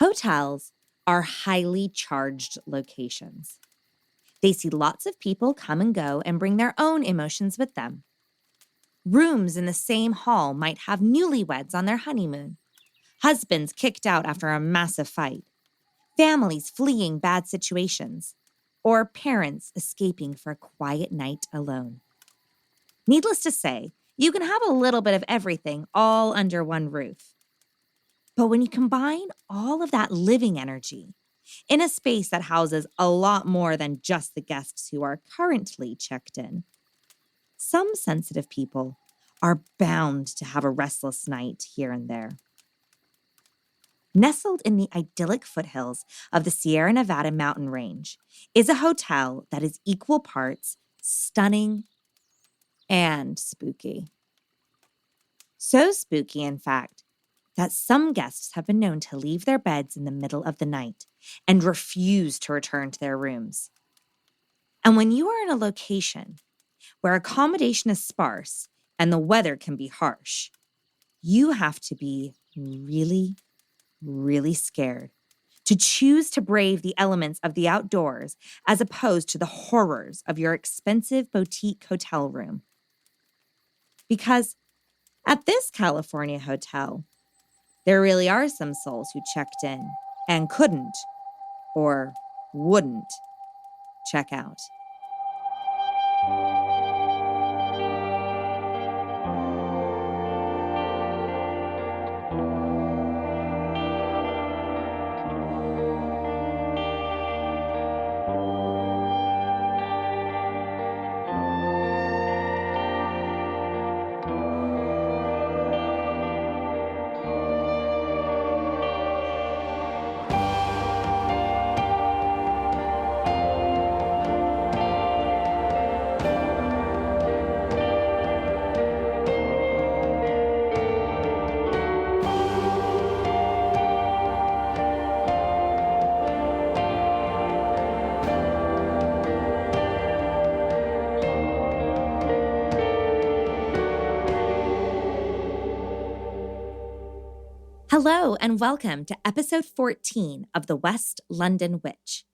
Hotels are highly charged locations. They see lots of people come and go and bring their own emotions with them. Rooms in the same hall might have newlyweds on their honeymoon, husbands kicked out after a massive fight, families fleeing bad situations, or parents escaping for a quiet night alone. Needless to say, you can have a little bit of everything all under one roof. But when you combine all of that living energy in a space that houses a lot more than just the guests who are currently checked in, some sensitive people are bound to have a restless night here and there. Nestled in the idyllic foothills of the Sierra Nevada mountain range is a hotel that is equal parts stunning and spooky. So spooky, in fact, that some guests have been known to leave their beds in the middle of the night and refuse to return to their rooms. And when you are in a location where accommodation is sparse and the weather can be harsh, you have to be really, really scared to choose to brave the elements of the outdoors as opposed to the horrors of your expensive boutique hotel room. Because at this California hotel, there really are some souls who checked in and couldn't or wouldn't check out. Hello, and welcome to episode 14 of The West London Witch,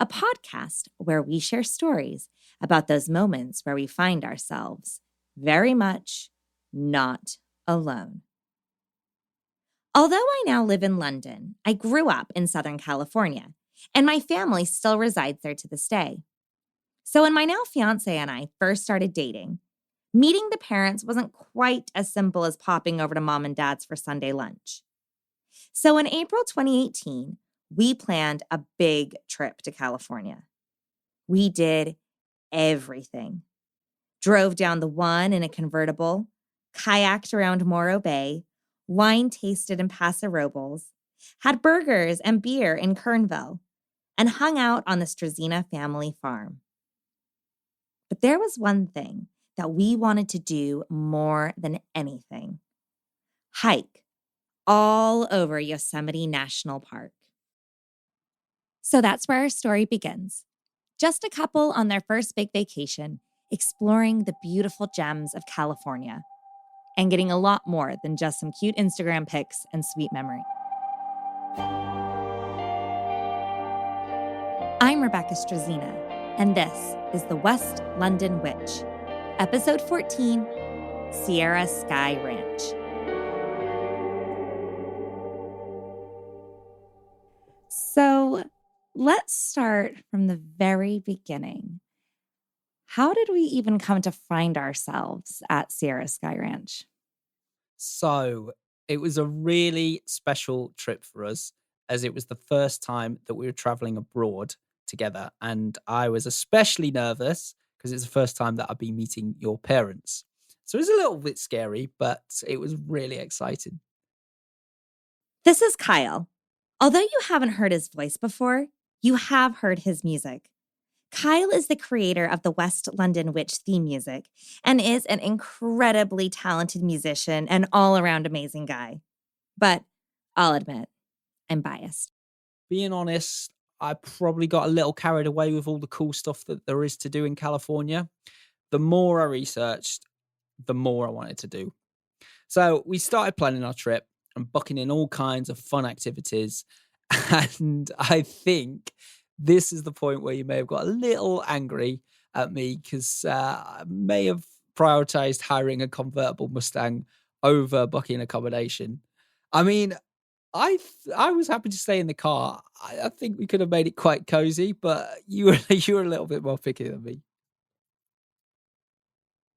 a podcast where we share stories about those moments where we find ourselves very much not alone. Although I now live in London, I grew up in Southern California, and my family still resides there to this day. So when my now fiance and I first started dating, meeting the parents wasn't quite as simple as popping over to mom and dad's for Sunday lunch. So in April 2018, we planned a big trip to California. We did everything. Drove down the one in a convertible, kayaked around Morro Bay, wine tasted in Paso Robles, had burgers and beer in Kernville, and hung out on the Struzina family farm. But there was one thing that we wanted to do more than anything: hike all over Yosemite National Park. So that's where our story begins. Just a couple on their first big vacation, exploring the beautiful gems of California and getting a lot more than just some cute Instagram pics and sweet memory. I'm Rebecca Struzina, and this is The West London Witch, episode 14, Sierra Sky Ranch. So let's start from the very beginning. How did we even come to find ourselves at Sierra Sky Ranch? So it was a really special trip for us, as it was the first time that we were traveling abroad together. And I was especially nervous because it's the first time that I'd be meeting your parents. So it was a little bit scary, but it was really exciting. This is Kyle. Although you haven't heard his voice before, you have heard his music. Kyle is the creator of the West London Witch theme music and is an incredibly talented musician and all-around amazing guy. But I'll admit, I'm biased. Being honest, I probably got a little carried away with all the cool stuff that there is to do in California. The more I researched, the more I wanted to do. So we started planning our trip and booking in all kinds of fun activities. And I think this is the point where you may have got a little angry at me because I may have prioritized hiring a convertible Mustang over booking accommodation. I mean, I was happy to stay in the car. I think we could have made it quite cozy, but you were you were a little bit more picky than me.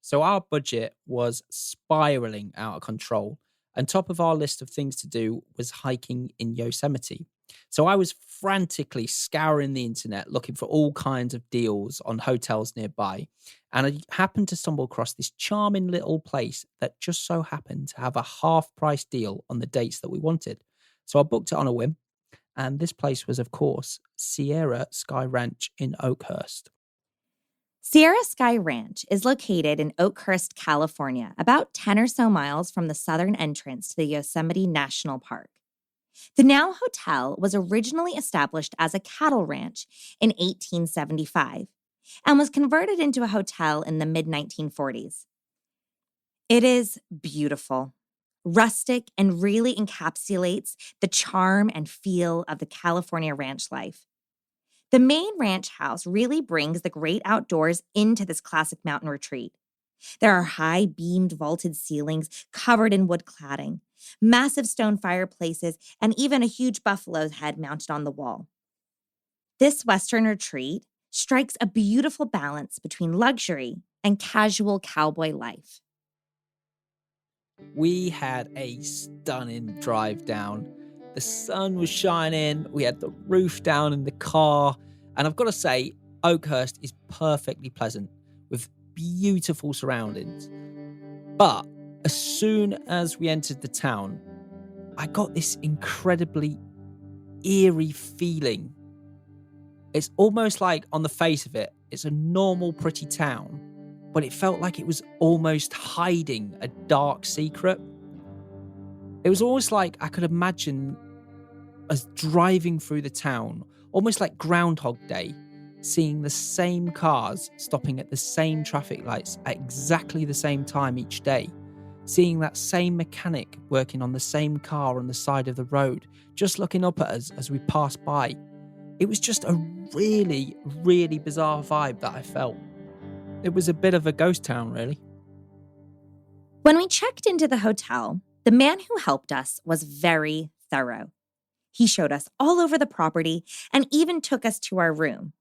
So our budget was spiraling out of control. And top of our list of things to do was hiking in Yosemite. So I was frantically scouring the internet looking for all kinds of deals on hotels nearby. And I happened to stumble across this charming little place that just so happened to have a half price deal on the dates that we wanted. So I booked it on a whim. And this place was, of course, Sierra Sky Ranch in Oakhurst. Sierra Sky Ranch is located in Oakhurst, California, about 10 or so miles from the southern entrance to the Yosemite National Park. The Now Hotel was originally established as a cattle ranch in 1875 and was converted into a hotel in the mid-1940s. It is beautiful, rustic, and really encapsulates the charm and feel of the California ranch life. The main ranch house really brings the great outdoors into this classic mountain retreat. There are high beamed vaulted ceilings covered in wood cladding, massive stone fireplaces, and even a huge buffalo's head mounted on the wall. This Western retreat strikes a beautiful balance between luxury and casual cowboy life. We had a stunning drive down. The sun was shining. We had the roof down in the car. And I've got to say, Oakhurst is perfectly pleasant with beautiful surroundings. But as soon as we entered the town, I got this incredibly eerie feeling. It's almost like on the face of it, it's a normal, pretty town, but it felt like it was almost hiding a dark secret. It was almost like I could imagine us driving through the town, almost like Groundhog Day, seeing the same cars stopping at the same traffic lights at exactly the same time each day, seeing that same mechanic working on the same car on the side of the road, just looking up at us as we passed by. It was just a really, really bizarre vibe that I felt. It was a bit of a ghost town, really. When we checked into the hotel, the man who helped us was very thorough. He showed us all over the property and even took us to our room.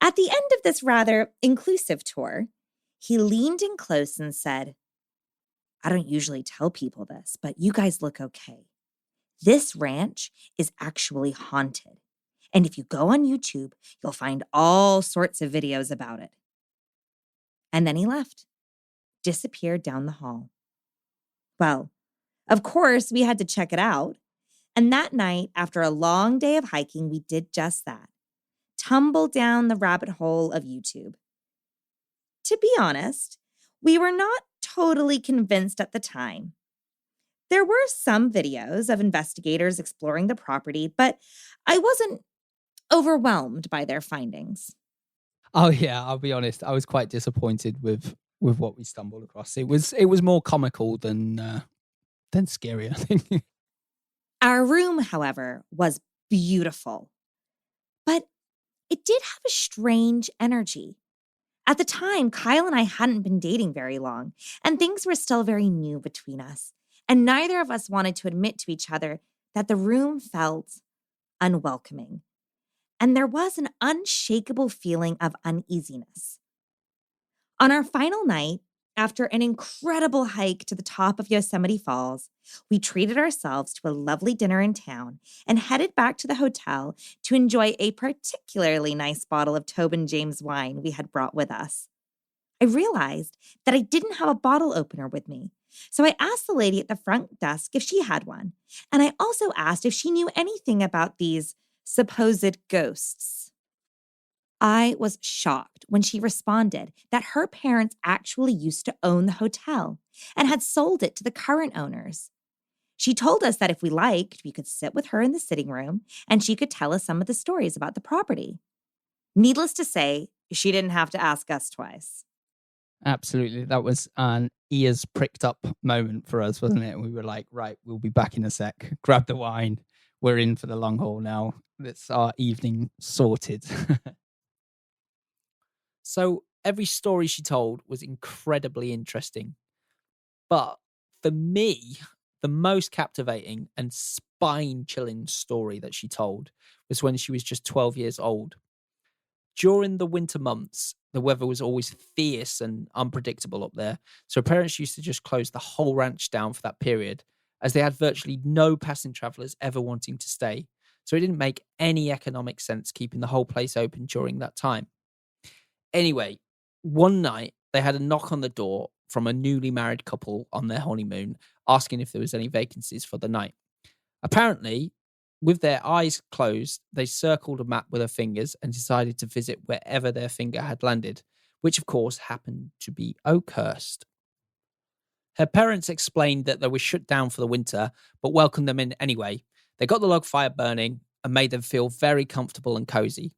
At the end of this rather inclusive tour, he leaned in close and said, "I don't usually tell people this, but you guys look okay. This ranch is actually haunted. And if you go on YouTube, you'll find all sorts of videos about it." And then he left, disappeared down the hall. Well, of course, we had to check it out. And that night, after a long day of hiking, we did just that. Tumbled down the rabbit hole of YouTube. To be honest, we were not totally convinced at the time. There were some videos of investigators exploring the property, but I wasn't overwhelmed by their findings. Oh yeah, I'll be honest. I was quite disappointed with what we stumbled across. It was more comical than scary, I think. Our room, however, was beautiful, but it did have a strange energy. At the time, Kyle and I hadn't been dating very long, and things were still very new between us, and neither of us wanted to admit to each other that the room felt unwelcoming, and there was an unshakable feeling of uneasiness. On our final night, after an incredible hike to the top of Yosemite Falls, we treated ourselves to a lovely dinner in town and headed back to the hotel to enjoy a particularly nice bottle of Tobin James wine we had brought with us. I realized that I didn't have a bottle opener with me, so I asked the lady at the front desk if she had one, and I also asked if she knew anything about these supposed ghosts. I was shocked when she responded that her parents actually used to own the hotel and had sold it to the current owners. She told us that if we liked, we could sit with her in the sitting room and she could tell us some of the stories about the property. Needless to say, she didn't have to ask us twice. Absolutely. That was an ears pricked up moment for us, wasn't it? We were like, right, we'll be back in a sec. Grab the wine. we're in for the long haul now. That's our evening sorted. So every story she told was incredibly interesting. But for me, the most captivating and spine chilling story that she told was when she was just 12 years old. During the winter months, the weather was always fierce and unpredictable up there. So her parents used to just close the whole ranch down for that period, as they had virtually no passing travelers ever wanting to stay. So it didn't make any economic sense keeping the whole place open during that time. Anyway, one night they had a knock on the door from a newly married couple on their honeymoon, asking if there was any vacancies for the night. Apparently, with their eyes closed, they circled a map with their fingers and decided to visit wherever their finger had landed, which of course happened to be Oakhurst. Her parents explained that they were shut down for the winter, but welcomed them in anyway. They got the log fire burning and made them feel very comfortable and cozy.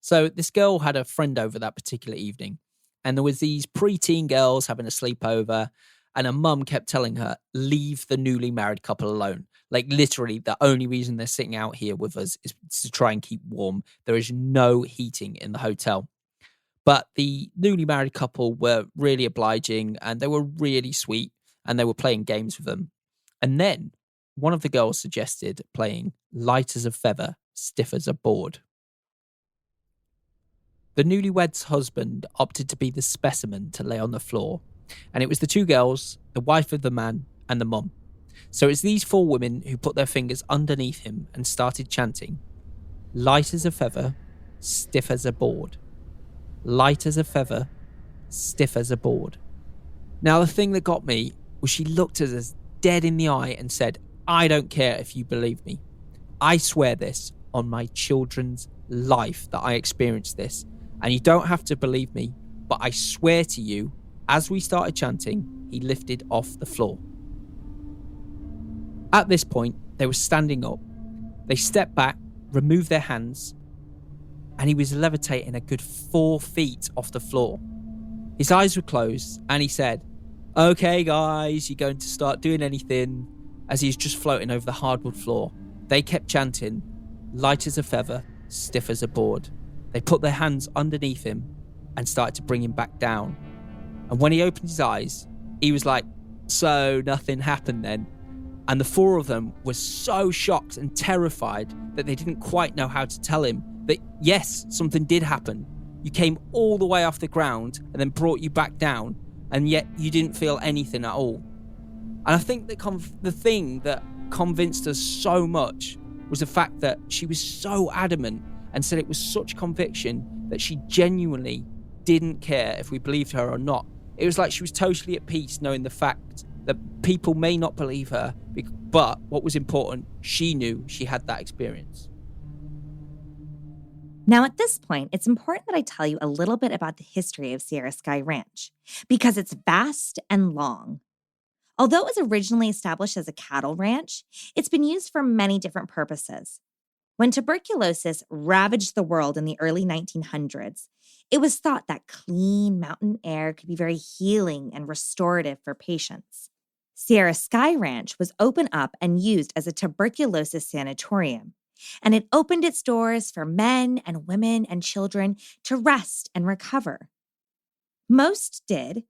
So this girl had a friend over that particular evening, and there was these preteen girls having a sleepover, and her mum kept telling her, leave the newly married couple alone. Like literally the only reason they're sitting out here with us is to try and keep warm. There is no heating in the hotel. But the newly married couple were really obliging and they were really sweet and they were playing games with them. And then one of the girls suggested playing light as a feather, stiff as a board. The newlywed's husband opted to be the specimen to lay on the floor, and it was the two girls, the wife of the man, and the mum. So it's these four women who put their fingers underneath him and started chanting, light as a feather, stiff as a board. Light as a feather, stiff as a board. Now, the thing that got me was she looked at us dead in the eye and said, I don't care if you believe me. I swear this on my children's life that I experienced this. And you don't have to believe me, but I swear to you, as we started chanting, he lifted off the floor. At this point, they were standing up. They stepped back, removed their hands, and he was levitating a good 4 feet off the floor. His eyes were closed, and he said, okay, guys, you're going to start doing anything, as he was just floating over the hardwood floor. They kept chanting, light as a feather, stiff as a board. They put their hands underneath him and started to bring him back down. And when he opened his eyes, he was like, so nothing happened then. And the four of them were so shocked and terrified that they didn't quite know how to tell him that, yes, something did happen. You came all the way off the ground and then brought you back down, and yet you didn't feel anything at all. And I think that the thing that convinced us so much was the fact that she was so adamant and said it was such conviction that she genuinely didn't care if we believed her or not. It was like she was totally at peace knowing the fact that people may not believe her, but what was important, she knew she had that experience. Now, at this point, it's important that I tell you a little bit about the history of Sierra Sky Ranch, because it's vast and long. Although it was originally established as a cattle ranch, it's been used for many different purposes. When tuberculosis ravaged the world in the early 1900s, it was thought that clean mountain air could be very healing and restorative for patients. Sierra Sky Ranch was opened up and used as a tuberculosis sanatorium, and it opened its doors for men and women and children to rest and recover. Most did,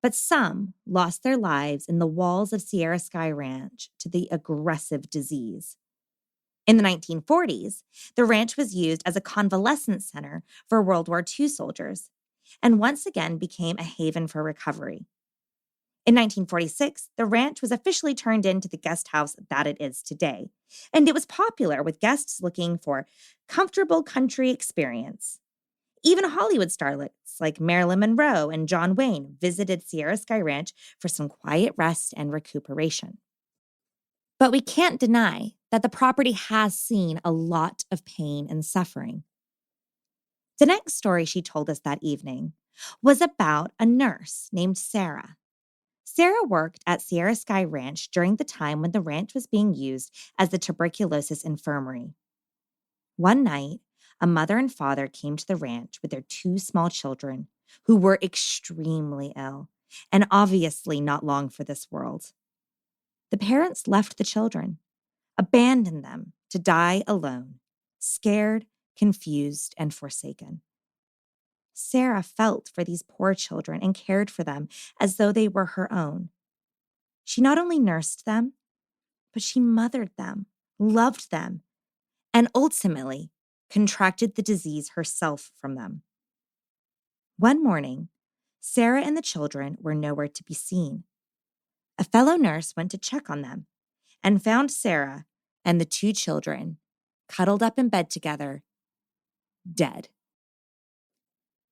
but some lost their lives in the walls of Sierra Sky Ranch to the aggressive disease. In the 1940s, the ranch was used as a convalescence center for World War II soldiers, and once again became a haven for recovery. In 1946, the ranch was officially turned into the guest house that it is today, and it was popular with guests looking for comfortable country experience. Even Hollywood starlets like Marilyn Monroe and John Wayne visited Sierra Sky Ranch for some quiet rest and recuperation. But we can't deny that the property has seen a lot of pain and suffering. The next story she told us that evening was about a nurse named Sarah. Sarah worked at Sierra Sky Ranch during the time when the ranch was being used as the tuberculosis infirmary. One night, a mother and father came to the ranch with their 2 small children who were extremely ill and obviously not long for this world. The parents left the children, abandoned them to die alone, scared, confused, and forsaken. Sarah felt for these poor children and cared for them as though they were her own. She not only nursed them, but she mothered them, loved them, and ultimately contracted the disease herself from them. One morning, Sarah and the children were nowhere to be seen. A fellow nurse went to check on them and found Sarah and the two children cuddled up in bed together, dead.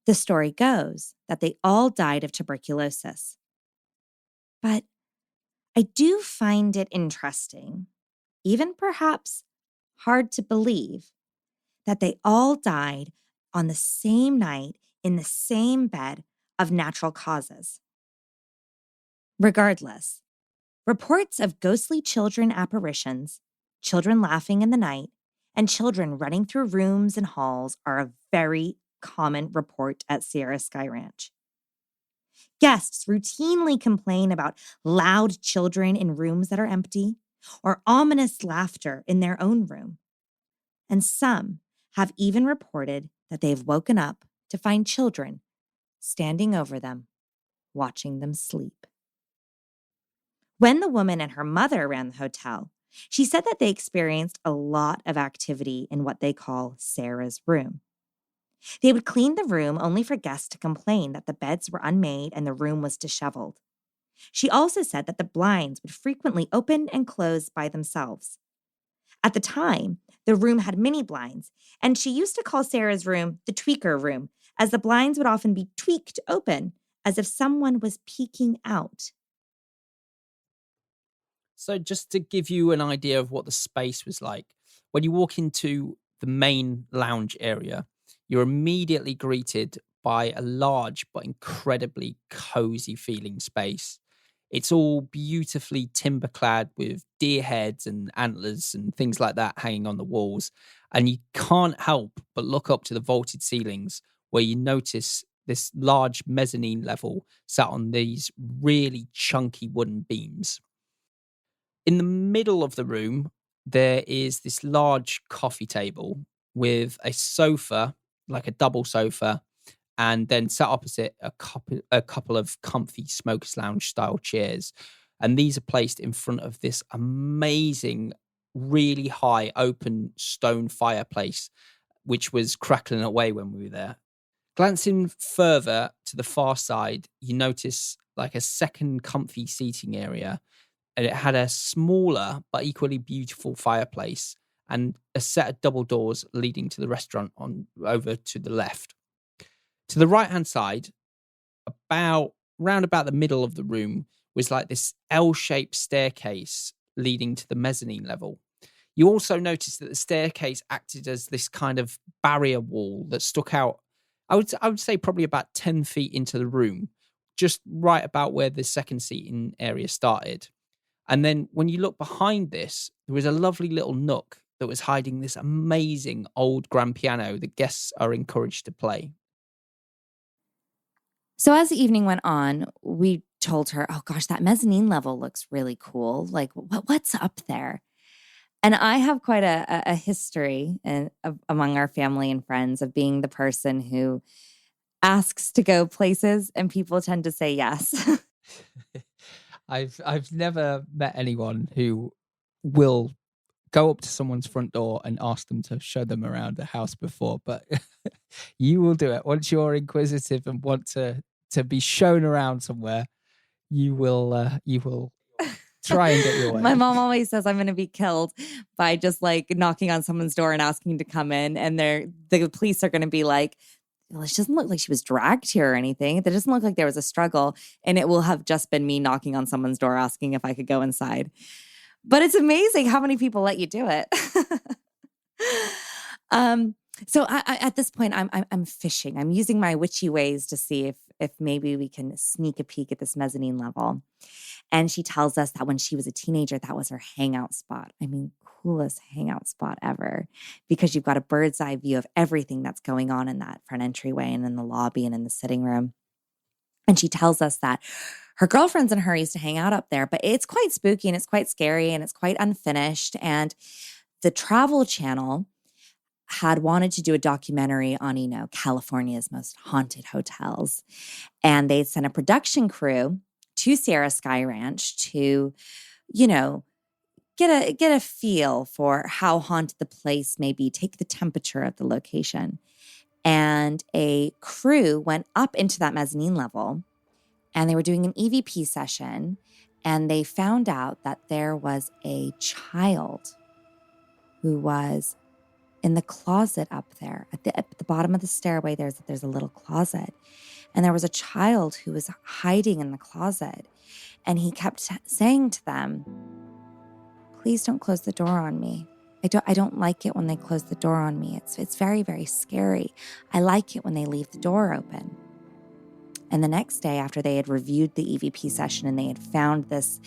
The story goes that they all died of tuberculosis. But I do find it interesting, even perhaps hard to believe, that they all died on the same night in the same bed of natural causes. Regardless, reports of ghostly children apparitions, children laughing in the night, and children running through rooms and halls are a very common report at Sierra Sky Ranch. Guests routinely complain about loud children in rooms that are empty or ominous laughter in their own room. And some have even reported that they've woken up to find children standing over them, watching them sleep. When the woman and her mother ran the hotel, she said that they experienced a lot of activity in what they call Sarah's room. They would clean the room only for guests to complain that the beds were unmade and the room was disheveled. She also said that the blinds would frequently open and close by themselves. At the time, the room had mini blinds, and she used to call Sarah's room the tweaker room, as the blinds would often be tweaked open, as if someone was peeking out. So just to give you an idea of what the space was like, when you walk into the main lounge area, you're immediately greeted by a large but incredibly cozy feeling space. It's all beautifully timber clad with deer heads and antlers and things like that hanging on the walls. And you can't help but look up to the vaulted ceilings where you notice this large mezzanine level sat on these really chunky wooden beams. In the middle of the room, there is this large coffee table with a sofa, like a double sofa, and then sat opposite a couple of comfy smokers lounge style chairs. And these are placed in front of this amazing, really high open stone fireplace, which was crackling away when we were there. Glancing further to the far side, you notice like a second comfy seating area, and it had a smaller but equally beautiful fireplace and a set of double doors leading to the restaurant on over to the left. To the right hand side, about round about the middle of the room, was like this L-shaped staircase leading to the mezzanine level. You also noticed that the staircase acted as this kind of barrier wall that stuck out. I would say probably about 10 feet into the room, just right about where the second seating area started. And then when you look behind this, there was a lovely little nook that was hiding this amazing old grand piano that guests are encouraged to play. So as the evening went on, we told her, oh gosh, that mezzanine level looks really cool. Like, what's up there? And I have quite a history among our family and friends of being the person who asks to go places and people tend to say yes. I've never met anyone who will go up to someone's front door and ask them to show them around the house before, but you will do it. Once you're inquisitive and want to be shown around somewhere, you will try and get your way. My mom always says I'm going to be killed by just like knocking on someone's door and asking to come in, and the police are going to be like, well, she doesn't look like she was dragged here or anything. It doesn't look like there was a struggle. And it will have just been me knocking on someone's door asking if I could go inside. But it's amazing how many people let you do it. So I at this point, I'm fishing. I'm using my witchy ways to see if maybe we can sneak a peek at this mezzanine level. And she tells us that when she was a teenager, that was her hangout spot. I mean, coolest hangout spot ever, because you've got a bird's eye view of everything that's going on in that front entryway and in the lobby and in the sitting room. And she tells us that her girlfriends and her used to hang out up there, but it's quite spooky and it's quite scary and it's quite unfinished. And the Travel Channel had wanted to do a documentary on, California's most haunted hotels. And they sent a production crew to Sierra Sky Ranch to, you know, get a feel for how haunted the place may be, take the temperature of the location. And a crew went up into that mezzanine level and they were doing an EVP session, and they found out that there was a child who was in the closet up there. At the bottom of the stairway, there's a little closet. And there was a child who was hiding in the closet. And he kept saying to them, "Please don't close the door on me. I don't like it when they close the door on me. It's very, very scary. I like it when they leave the door open." And the next day, after they had reviewed the EVP session and they had found this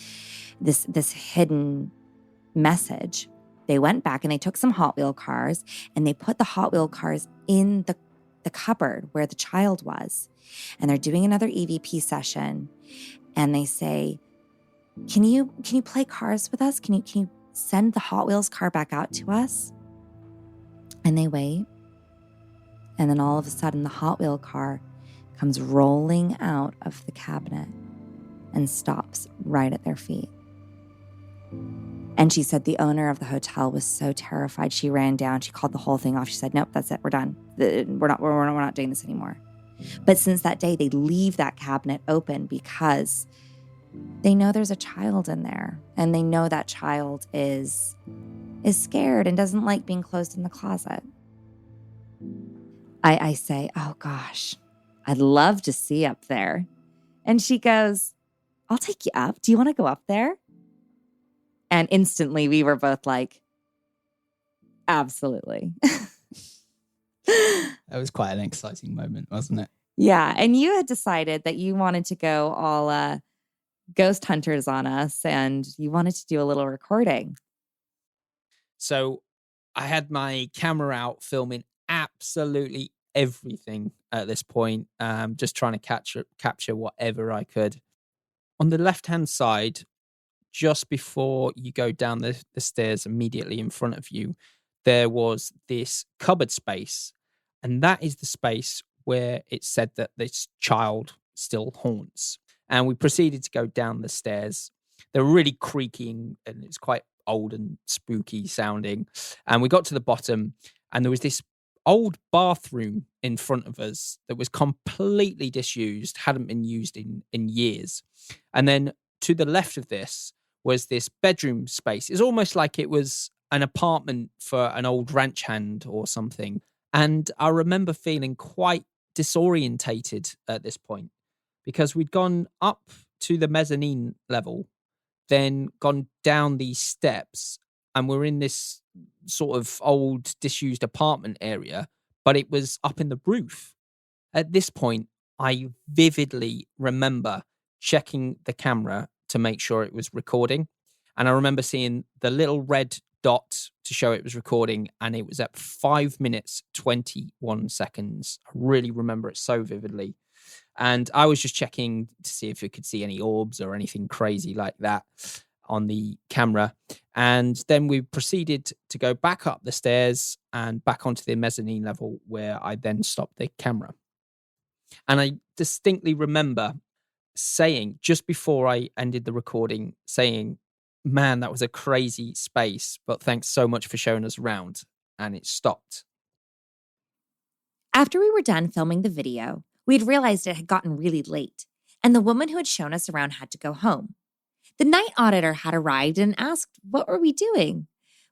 hidden message, they went back and they took some Hot Wheel cars and they put the Hot Wheel cars in the cupboard where the child was. And they're doing another EVP session, and they say, Can you play cars with us? Can you send the Hot Wheels car back out to us?" And they wait. And then all of a sudden, the Hot Wheel car comes rolling out of the cabinet and stops right at their feet. And she said the owner of the hotel was so terrified. She ran down. She called the whole thing off. She said, "Nope, that's it. We're done. We're not doing this anymore." But since that day, they leave that cabinet open because they know there's a child in there, and they know that child is scared and doesn't like being closed in the closet. I say, "Oh gosh, I'd love to see up there." And she goes, "I'll take you up. Do you want to go up there?" And instantly we were both like, absolutely. That was quite an exciting moment, wasn't it? Yeah. And you had decided that you wanted to go all ghost hunters on us, and you wanted to do a little recording. So I had my camera out filming absolutely everything at this point, just trying to capture whatever I could. On the left-hand side, just before you go down the stairs immediately in front of you, there was this cupboard space. And that is the space where it said that this child still haunts. And we proceeded to go down the stairs. They were really creaky and it's quite old and spooky sounding. And we got to the bottom, and there was this old bathroom in front of us that was completely disused, hadn't been used in years. And then to the left of this was this bedroom space. It's almost like it was an apartment for an old ranch hand or something. And I remember feeling quite disorientated at this point because we'd gone up to the mezzanine level, then gone down these steps, and we're in this sort of old disused apartment area, but it was up in the roof. At this point, I vividly remember checking the camera to make sure it was recording. And I remember seeing the little red dot to show it was recording, and it was at 5 minutes, 21 seconds. I really remember it so vividly. And I was just checking to see if we could see any orbs or anything crazy like that on the camera. And then we proceeded to go back up the stairs and back onto the mezzanine level, where I then stopped the camera. And I distinctly remember saying, just before I ended the recording, saying, "Man, that was a crazy space, but thanks so much for showing us around." And it stopped. After we were done filming the video, we had realized it had gotten really late, and the woman who had shown us around had to go home. The night auditor had arrived and asked what were we doing.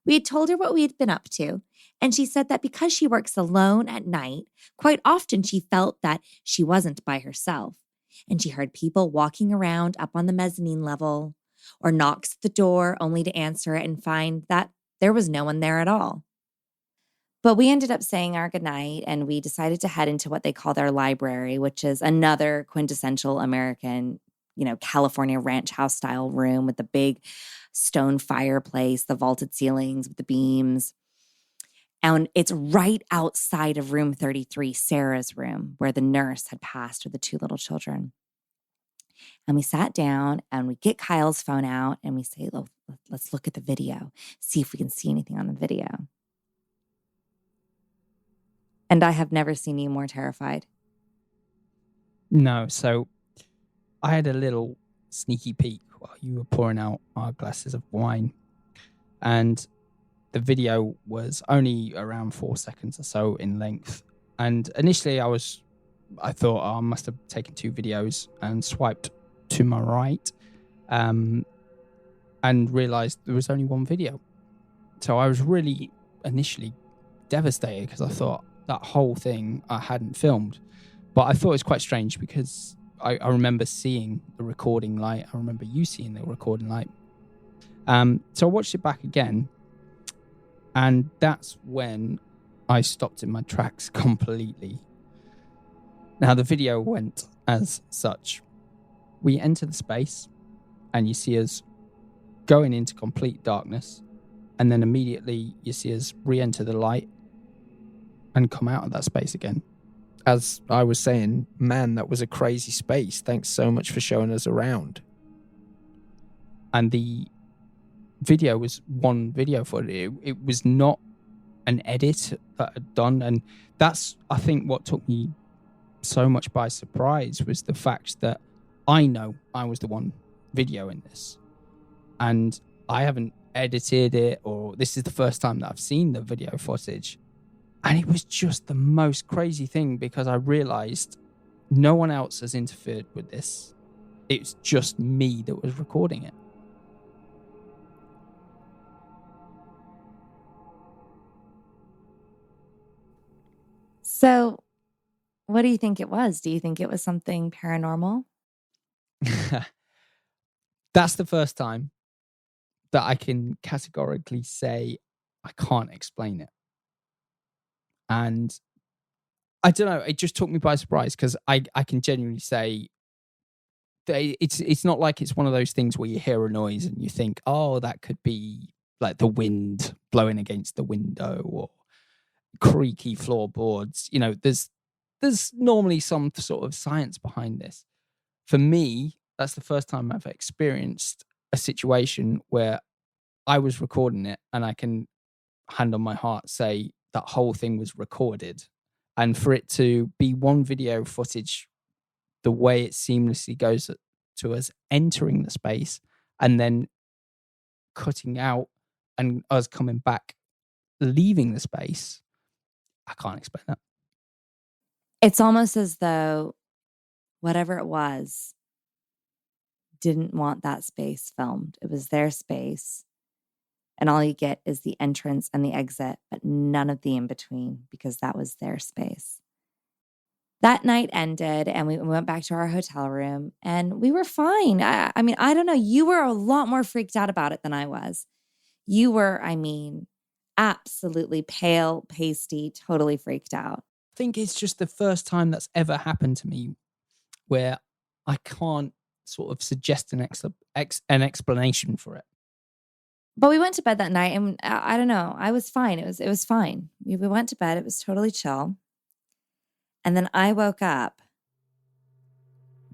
We had told her what we had been up to, and she said that because she works alone at night, quite often she felt that she wasn't by herself, and she heard people walking around up on the mezzanine level, or knocks at the door only to answer it and find that there was no one there at all. But we ended up saying our goodnight, and we decided to head into what they call their library, which is another quintessential American, California ranch house style room with the big stone fireplace, the vaulted ceilings with the beams. And it's right outside of room 33, Sarah's room, where the nurse had passed with the two little children. And we sat down and we get Kyle's phone out and we say, let's look at the video, see if we can see anything on the video. And I have never seen you more terrified. No, so I had a little sneaky peek while you were pouring out our glasses of wine. And the video was only around 4 seconds or so in length. And initially I thought, I must have taken 2 videos and swiped to my right and realized there was only 1 video. So I was really initially devastated because I thought that whole thing I hadn't filmed. But I thought it was quite strange because I remember seeing the recording light. I remember you seeing the recording light. So I watched it back again. And that's when I stopped in my tracks completely. Now, the video went as such. We enter the space and you see us going into complete darkness. And then immediately you see us re-enter the light and come out of that space again. As I was saying, man, that was a crazy space. Thanks so much for showing us around. And the video was 1 video footage. It was not an edit that I'd done. And that's, I think, what took me so much by surprise was the fact that I know I was the one videoing this. And I haven't edited it, or this is the first time that I've seen the video footage. And it was just the most crazy thing because I realized no one else has interfered with this. It's just me that was recording it. So what do you think it was? Do you think it was something paranormal? That's the first time that I can categorically say I can't explain it. And I don't know, it just took me by surprise because I can genuinely say that it's not like it's one of those things where you hear a noise and you think, oh, that could be like the wind blowing against the window or creaky floorboards. You know, there's normally some sort of science behind this. For me, that's the first time I've experienced a situation where I was recording it and I can, hand on my heart, say that whole thing was recorded. And for it to be 1 video footage, the way it seamlessly goes to us entering the space and then cutting out and us coming back, leaving the space, I can't explain that. It's almost as though whatever it was didn't want that space filmed. It was their space. And all you get is the entrance and the exit, but none of the in-between because that was their space. That night ended and we went back to our hotel room and we were fine. I mean, I don't know. You were a lot more freaked out about it than I was. You were, absolutely pale, pasty, totally freaked out. I think it's just the first time that's ever happened to me where I can't sort of suggest an explanation for it. But we went to bed that night and I don't know. I was fine. It was fine. We went to bed. It was totally chill. And then I woke up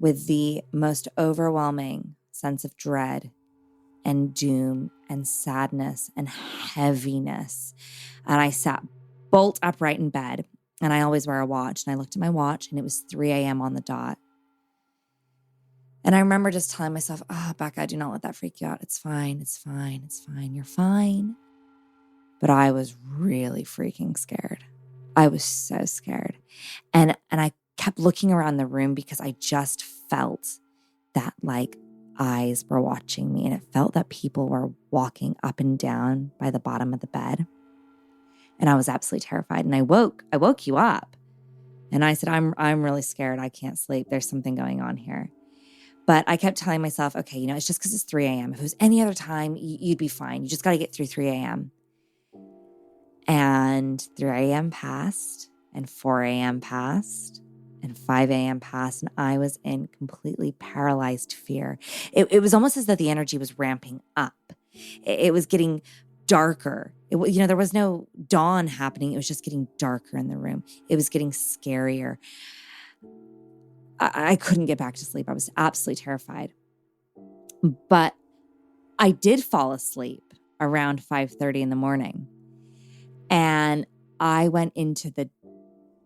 with the most overwhelming sense of dread and doom and sadness and heaviness. And I sat bolt upright in bed. And I always wear a watch. And I looked at my watch and it was 3 a.m. on the dot. And I remember just telling myself, Becca, do not let that freak you out. It's fine. It's fine. It's fine. You're fine. But I was really freaking scared. I was so scared. And I kept looking around the room because I just felt that like eyes were watching me. And it felt that people were walking up and down by the bottom of the bed. And I was absolutely terrified. And I woke you up. And I said, I'm really scared. I can't sleep. There's something going on here. But I kept telling myself, okay, it's just because it's 3 a.m. If it was any other time, you'd be fine. You just got to get through 3 a.m. And 3 a.m. passed, and 4 a.m. passed, and 5 a.m. passed, and I was in completely paralyzed fear. It was almost as though the energy was ramping up. It was getting darker. There was no dawn happening. It was just getting darker in the room. It was getting scarier. I couldn't get back to sleep. I was absolutely terrified. But I did fall asleep around 5:30 in the morning. And I went into the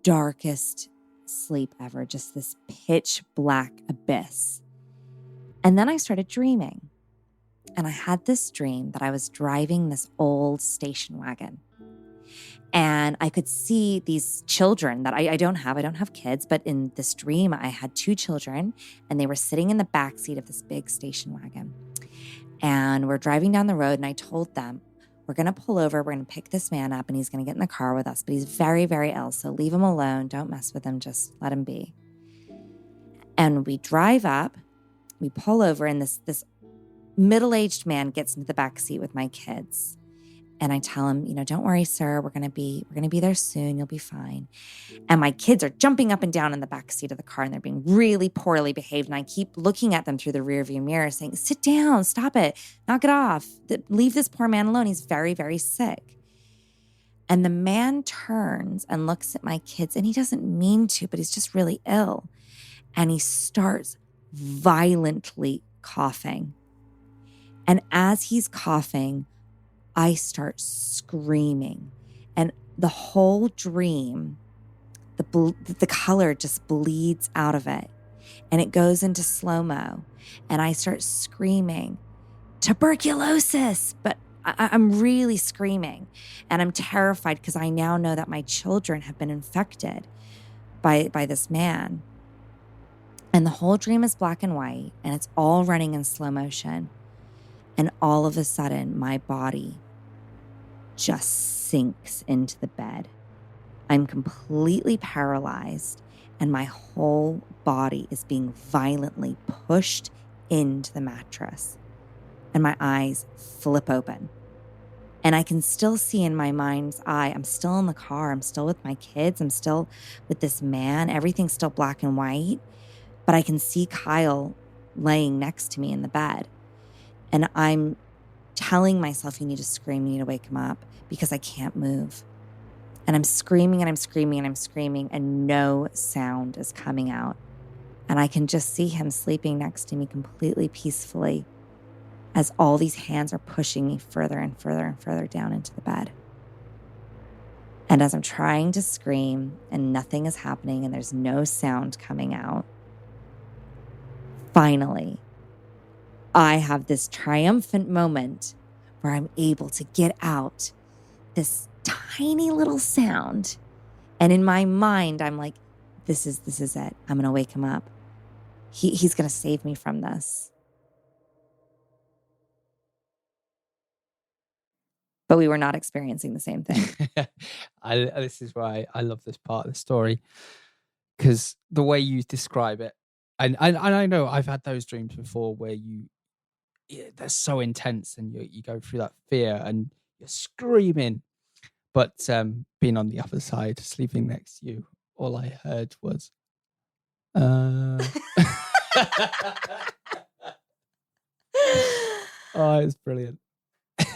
darkest sleep ever, just this pitch black abyss. And then I started dreaming. And I had this dream that I was driving this old station wagon. And I could see these children that I don't have kids, but in this dream, I had 2 children and they were sitting in the back seat of this big station wagon. And we're driving down the road and I told them, we're going to pull over, we're going to pick this man up and he's going to get in the car with us, but he's very, very ill. So leave him alone. Don't mess with him. Just let him be. And we drive up, we pull over and this middle-aged man gets into the back seat with my kids. And I tell him, don't worry, sir, we're going to be there soon. You'll be fine. And my kids are jumping up and down in the back seat of the car and they're being really poorly behaved. And I keep looking at them through the rearview mirror saying, sit down, stop it, knock it off. Leave this poor man alone. He's very, very sick. And the man turns and looks at my kids and he doesn't mean to, but he's just really ill. And he starts violently coughing. And as he's coughing, I start screaming. And the whole dream, the color just bleeds out of it. And it goes into slow-mo. And I start screaming, tuberculosis! But I'm really screaming. And I'm terrified because I now know that my children have been infected by this man. And the whole dream is black and white. And it's all running in slow motion. And all of a sudden, my body just sinks into the bed. I'm completely paralyzed, and my whole body is being violently pushed into the mattress. And my eyes flip open. And I can still see in my mind's eye, I'm still in the car, I'm still with my kids, I'm still with this man, everything's still black and white, but I can see Kyle laying next to me in the bed. And I'm telling myself, you need to scream, you need to wake him up because I can't move. And I'm screaming and I'm screaming and I'm screaming and no sound is coming out. And I can just see him sleeping next to me completely peacefully as all these hands are pushing me further and further and further down into the bed. And as I'm trying to scream and nothing is happening and there's no sound coming out, finally, I have this triumphant moment where I'm able to get out this tiny little sound. And in my mind, I'm like, this is it. I'm going to wake him up. He's going to save me from this. But we were not experiencing the same thing. This is why I love this part of the story, because the way you describe it, and I know I've had those dreams before where they're so intense and you go through that fear and you're screaming. But being on the other side, sleeping next to you, all I heard was, Oh, it's brilliant.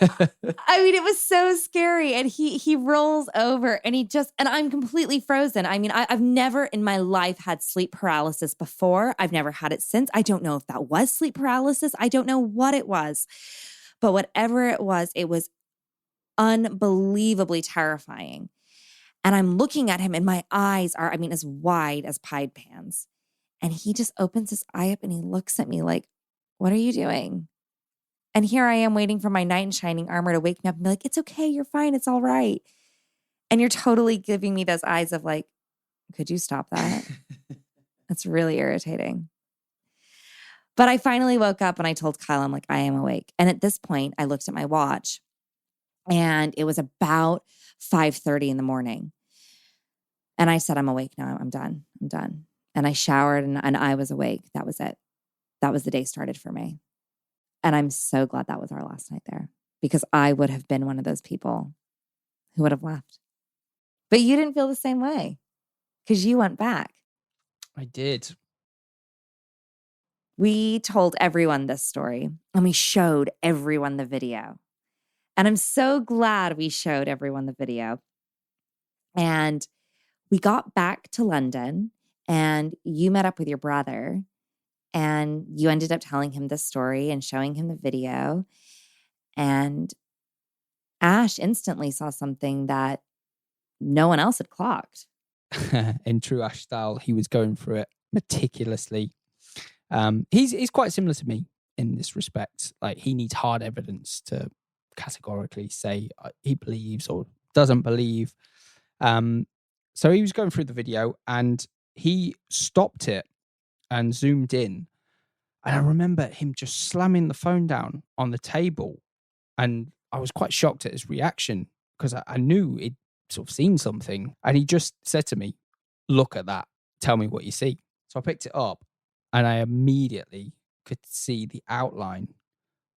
I mean, it was so scary. And he rolls over and and I'm completely frozen. I mean, I've never in my life had sleep paralysis before. I've never had it since. I don't know if that was sleep paralysis. I don't know what it was. But whatever it was unbelievably terrifying. And I'm looking at him and my eyes are, as wide as pied pans. And he just opens his eye up and he looks at me like, what are you doing? And here I am waiting for my knight in shining armor to wake me up and be like, it's okay, you're fine, it's all right. And you're totally giving me those eyes of like, could you stop that? That's really irritating. But I finally woke up and I told Kyle, I'm like, I am awake. And at this point, I looked at my watch and it was about 5:30 in the morning. And I said, I'm awake now, I'm done. And I showered and I was awake. That was it. That was the day started for me. And I'm so glad that was our last night there because I would have been one of those people who would have left. But you didn't feel the same way because you went back. I did. We told everyone this story and we showed everyone the video. And I'm so glad we showed everyone the video. And we got back to London and you met up with your brother and you ended up telling him this story and showing him the video. And Ash instantly saw something that no one else had clocked. In true Ash style, he was going through it meticulously. He's quite similar to me in this respect. Like, he needs hard evidence to categorically say he believes or doesn't believe. So he was going through the video and he stopped it and zoomed in. And I remember him just slamming the phone down on the table. And I was quite shocked at his reaction because I knew he'd sort of seen something. And he just said to me, "Look at that. Tell me what you see." So I picked it up and I immediately could see the outline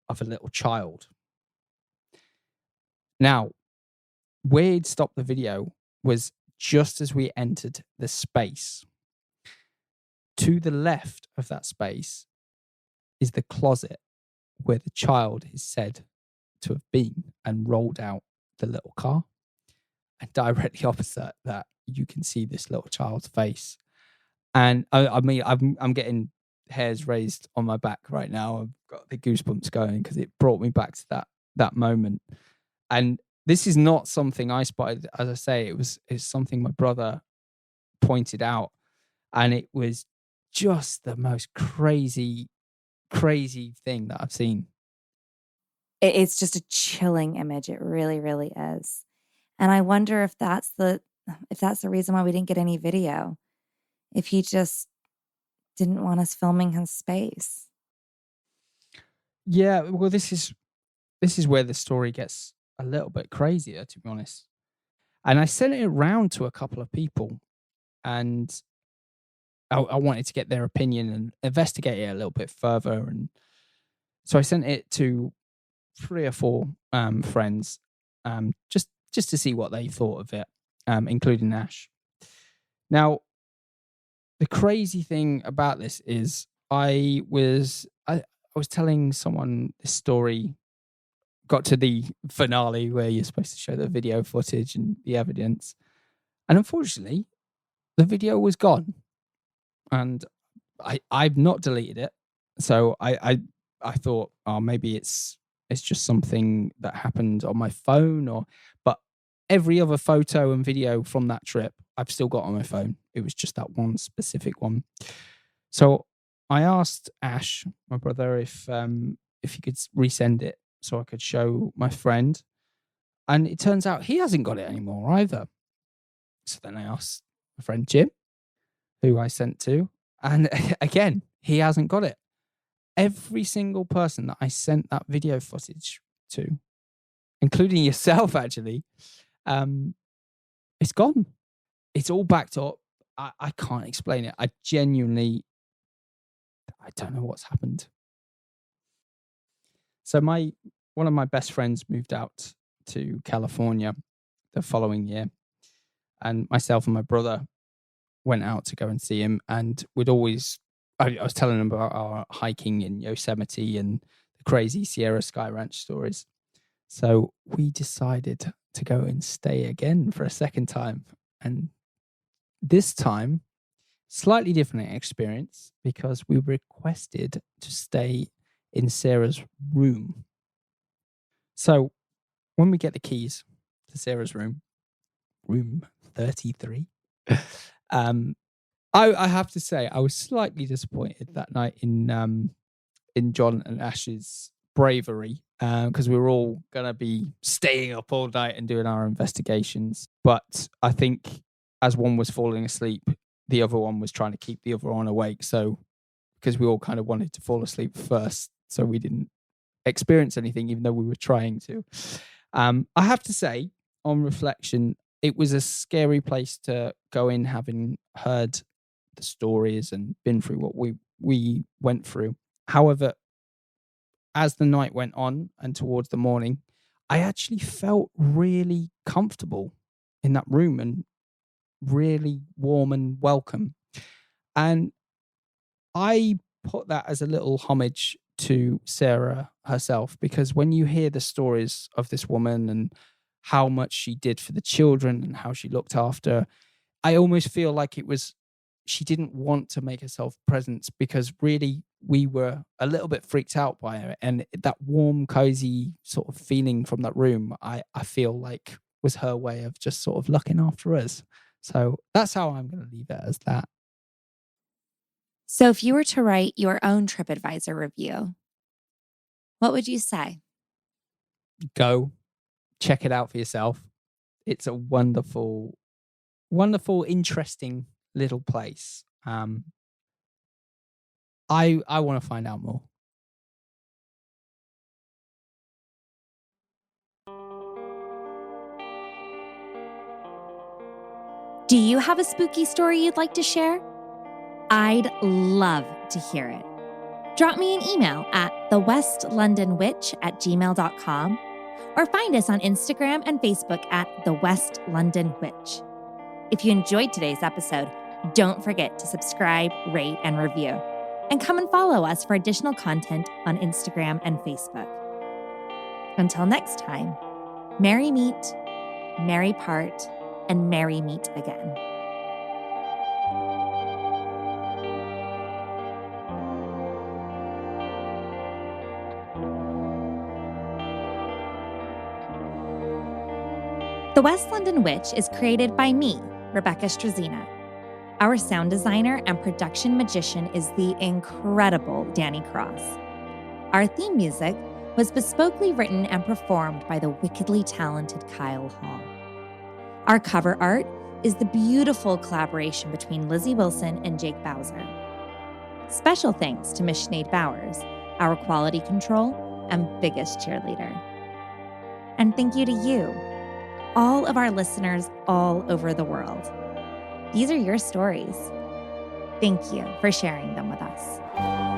of a little child. Now, where he'd stopped the video was just as we entered the space. To the left of that space is the closet where the child is said to have been and rolled out the little car. And directly opposite that, you can see this little child's face. And I mean, I'm getting hairs raised on my back right now. I've got the goosebumps going because it brought me back to that moment. And this is not something I spotted. As I say, it's something my brother pointed out, and it was just the most crazy thing that I've seen. It's just a chilling image. It really, really is. And I wonder if that's the reason why we didn't get any video. If he just didn't want us filming his space. Yeah, well, this is where the story gets a little bit crazier, to be honest. And I sent it around to a couple of people, and I wanted to get their opinion and investigate it a little bit further. And so I sent it to 3 or 4 friends, just to see what they thought of it, including Ash. Now, the crazy thing about this is I was telling someone this story, got to the finale where you're supposed to show the video footage and the evidence, and unfortunately, the video was gone, and I've not deleted it. So I thought, oh, maybe it's just something that happened on my phone, but every other photo and video from that trip I've still got on my phone. It was just that one specific one. So I asked Ash, my brother, if he could resend it so I could show my friend. And it turns out he hasn't got it anymore either. So then I asked my friend Jim, who I sent to, and again, he hasn't got it. Every single person that I sent that video footage to, including yourself, actually, it's gone. It's all backed up. I can't explain it. I don't know what's happened. So one of my best friends moved out to California the following year, and myself and my brother went out to go and see him. And I was telling him about our hiking in Yosemite and the crazy Sierra Sky Ranch stories. So we decided to go and stay again for a second time. And this time, slightly different experience because we requested to stay in Sarah's room. So when we get the keys to Sarah's room 33, I have to say I was slightly disappointed that night in John and Ash's bravery, because we were all going to be staying up all night and doing our investigations. But I think as one was falling asleep, the other one was trying to keep the other one awake. So because we all kind of wanted to fall asleep first, so we didn't experience anything, even though we were trying to. I have to say, on reflection, it was a scary place to go in, having heard the stories and been through what we went through. However, as the night went on and towards the morning, I actually felt really comfortable in that room and really warm and welcome. And I put that as a little homage to Sarah herself, because when you hear the stories of this woman and how much she did for the children and how she looked after, I almost feel like it was she didn't want to make herself present because really we were a little bit freaked out by her. And that warm, cozy sort of feeling from that room, I feel like was her way of just sort of looking after us. So that's how I'm going to leave it, as that. So if you were to write your own TripAdvisor review, what would you say? Go check it out for yourself. It's a wonderful, wonderful, interesting little place. I want to find out more. Do you have a spooky story you'd like to share? I'd love to hear it. Drop me an email at thewestlondonwitch@gmail.com or find us on Instagram and Facebook at The West London Witch. If you enjoyed today's episode, don't forget to subscribe, rate, and review. And come and follow us for additional content on Instagram and Facebook. Until next time, merry meet, merry part, and merry meet again. The West London Witch is created by me, Rebecca Strazina. Our sound designer and production magician is the incredible Danny Cross. Our theme music was bespokely written and performed by the wickedly talented Kyle Hall. Our cover art is the beautiful collaboration between Lizzie Wilson and Jake Bowser. Special thanks to Miss Sinead Bowers, our quality control and biggest cheerleader. And thank you to you, all of our listeners all over the world. These are your stories. Thank you for sharing them with us.